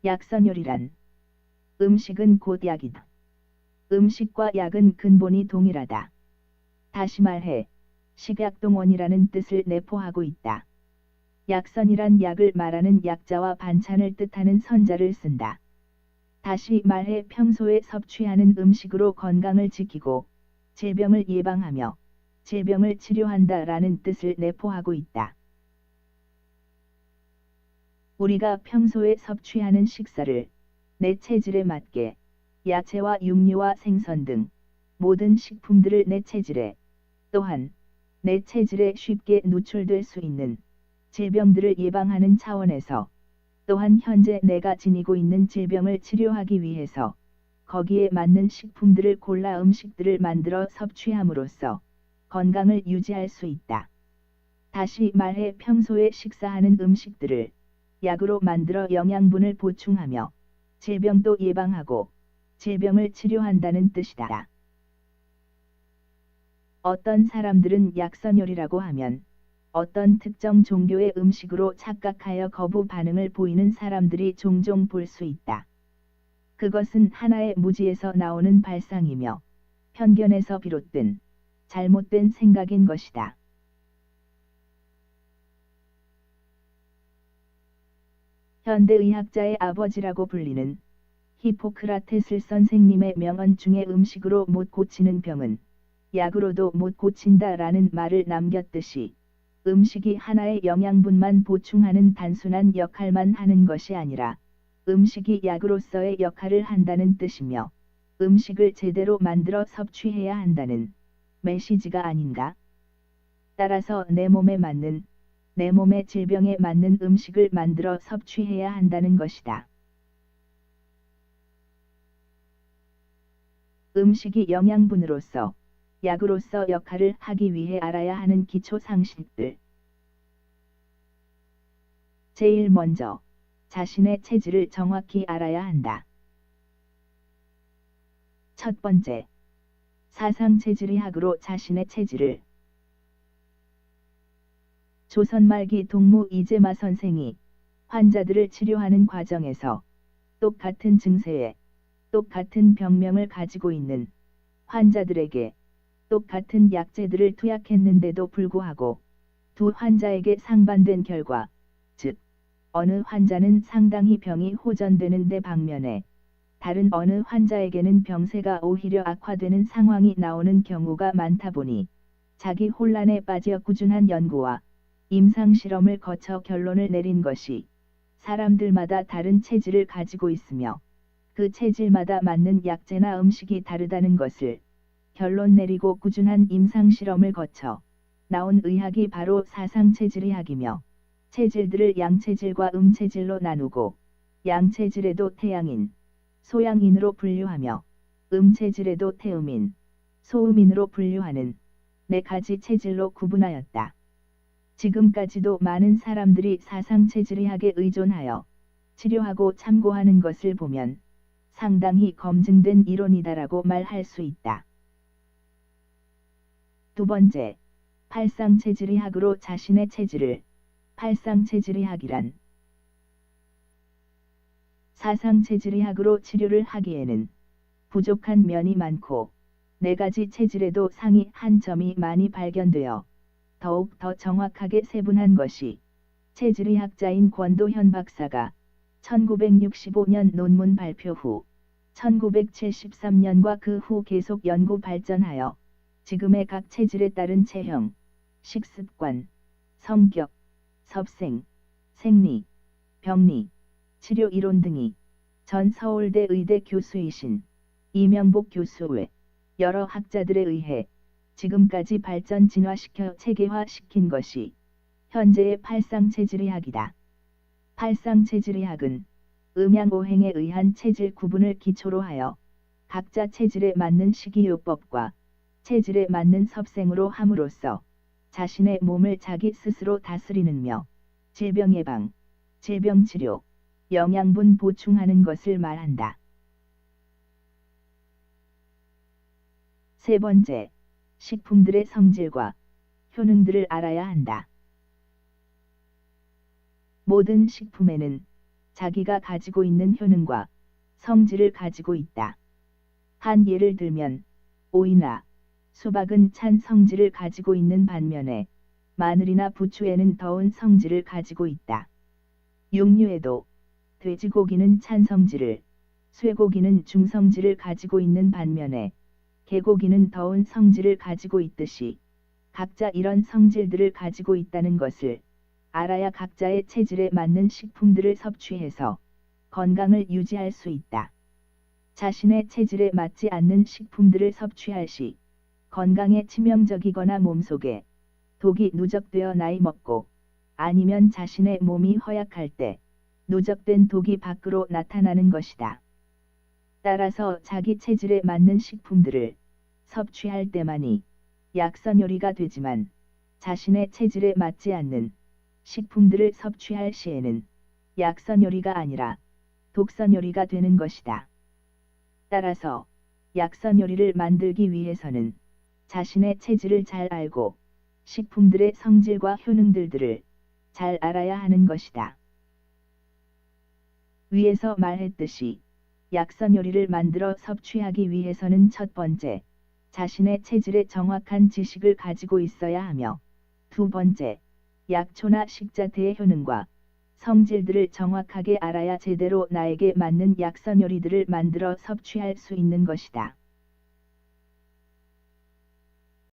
약선요리란 음식은 곧 약이다. 음식과 약은 근본이 동일하다. 다시 말해 식약동원이라는 뜻을 내포하고 있다. 약선이란 약을 말하는 약자와 반찬을 뜻하는 선자를 쓴다. 다시 말해 평소에 섭취하는 음식으로 건강을 지키고 질병을 예방하며 질병을 치료한다라는 뜻을 내포하고 있다. 우리가 평소에 섭취하는 식사를 내 체질에 맞게 야채와 육류와 생선 등 모든 식품들을 내 체질에 또한 내 체질에 쉽게 누출될 수 있는 질병들을 예방하는 차원에서 또한 현재 내가 지니고 있는 질병을 치료하기 위해서 거기에 맞는 식품들을 골라 음식들을 만들어 섭취함으로써 건강을 유지할 수 있다. 다시 말해 평소에 식사하는 음식들을 약으로 만들어 영양분을 보충하며 질병도 예방하고 질병을 치료한다는 뜻이다. 어떤 사람들은 약선요리라고 하면 어떤 특정 종교의 음식으로 착각하여 거부 반응을 보이는 사람들이 종종 볼 수 있다. 그것은 하나의 무지에서 나오는 발상이며 편견에서 비롯된 잘못된 생각인 것이다. 현대의학자의 아버지라고 불리는 히포크라테스 선생님의 명언 중에 음식으로 못 고치는 병은 약으로도 못 고친다라는 말을 남겼듯이 음식이 하나의 영양분만 보충하는 단순한 역할만 하는 것이 아니라 음식이 약으로서의 역할을 한다는 뜻이며 음식을 제대로 만들어 섭취해야 한다는 메시지가 아닌가? 따라서 내 몸에 맞는 내 몸의 질병에 맞는 음식을 만들어 섭취해야 한다는 것이다. 음식이 영양분으로서 약으로서 역할을 하기 위해 알아야 하는 기초 상식들. 제일 먼저 자신의 체질을 정확히 알아야 한다. 첫 번째, 사상체질의학으로 자신의 체질을. 조선 말기 동무 이재마 선생이 환자들을 치료하는 과정에서 똑같은 증세에 똑같은 병명을 가지고 있는 환자들에게 똑같은 약재들을 투약했는데도 불구하고 두 환자에게 상반된 결과, 즉 어느 환자는 상당히 병이 호전되는데 반면에 다른 어느 환자에게는 병세가 오히려 악화되는 상황이 나오는 경우가 많다 보니 자기 혼란에 빠져 꾸준한 연구와 임상실험을 거쳐 결론을 내린 것이 사람들마다 다른 체질을 가지고 있으며 그 체질마다 맞는 약재나 음식이 다르다는 것을 결론 내리고 꾸준한 임상실험을 거쳐 나온 의학이 바로 사상체질의학이며 체질들을 양체질과 음체질로 나누고 양체질에도 태양인, 소양인으로 분류하며 음체질에도 태음인, 소음인으로 분류하는 네 가지 체질로 구분하였다. 지금까지도 많은 사람들이 사상체질의학에 의존하여 치료하고 참고하는 것을 보면 상당히 검증된 이론이다라고 말할 수 있다. 두 번째, 팔상체질의학으로 자신의 체질을. 팔상체질의학이란 사상체질의학으로 치료를 하기에는 부족한 면이 많고 네 가지 체질에도 상이 한 점이 많이 발견되어 더욱 더 정확하게 세분한 것이 체질의학자인 권도현 박사가 1965년 논문 발표 후 1973년과 그 후 계속 연구 발전하여 지금의 각 체질에 따른 체형, 식습관, 성격, 섭생, 생리, 병리, 치료 이론 등이 전 서울대 의대 교수이신 이명복 교수 외 여러 학자들에 의해 지금까지 발전 진화시켜 체계화시킨 것이 현재의 팔상체질의학이다. 팔상체질의학은 음양오행에 의한 체질 구분을 기초로 하여 각자 체질에 맞는 식이요법과 체질에 맞는 섭생으로 함으로써 자신의 몸을 자기 스스로 다스리는며 질병 예방, 질병 치료, 영양분 보충하는 것을 말한다. 세 번째, 식품들의 성질과 효능들을 알아야 한다. 모든 식품에는 자기가 가지고 있는 효능과 성질을 가지고 있다. 한 예를 들면 오이나 수박은 찬 성질을 가지고 있는 반면에 마늘이나 부추에는 더운 성질을 가지고 있다. 육류에도 돼지고기는 찬 성질을, 쇠고기는 중성질을 가지고 있는 반면에 개고기는 더운 성질을 가지고 있듯이 각자 이런 성질들을 가지고 있다는 것을 알아야 각자의 체질에 맞는 식품들을 섭취해서 건강을 유지할 수 있다. 자신의 체질에 맞지 않는 식품들을 섭취할 시 건강에 치명적이거나 몸속에 독이 누적되어 나이 먹고 아니면 자신의 몸이 허약할 때 누적된 독이 밖으로 나타나는 것이다. 따라서 자기 체질에 맞는 식품들을 섭취할 때만이 약선요리가 되지만 자신의 체질에 맞지 않는 식품들을 섭취할 시에는 약선요리가 아니라 독선요리가 되는 것이다. 따라서 약선요리를 만들기 위해서는 자신의 체질을 잘 알고 식품들의 성질과 효능들을 잘 알아야 하는 것이다. 위에서 말했듯이 약선요리를 만들어 섭취하기 위해서는 첫 번째, 자신의 체질에 정확한 지식을 가지고 있어야 하며, 두 번째, 약초나 식자태의 효능과 성질들을 정확하게 알아야 제대로 나에게 맞는 약선요리들을 만들어 섭취할 수 있는 것이다.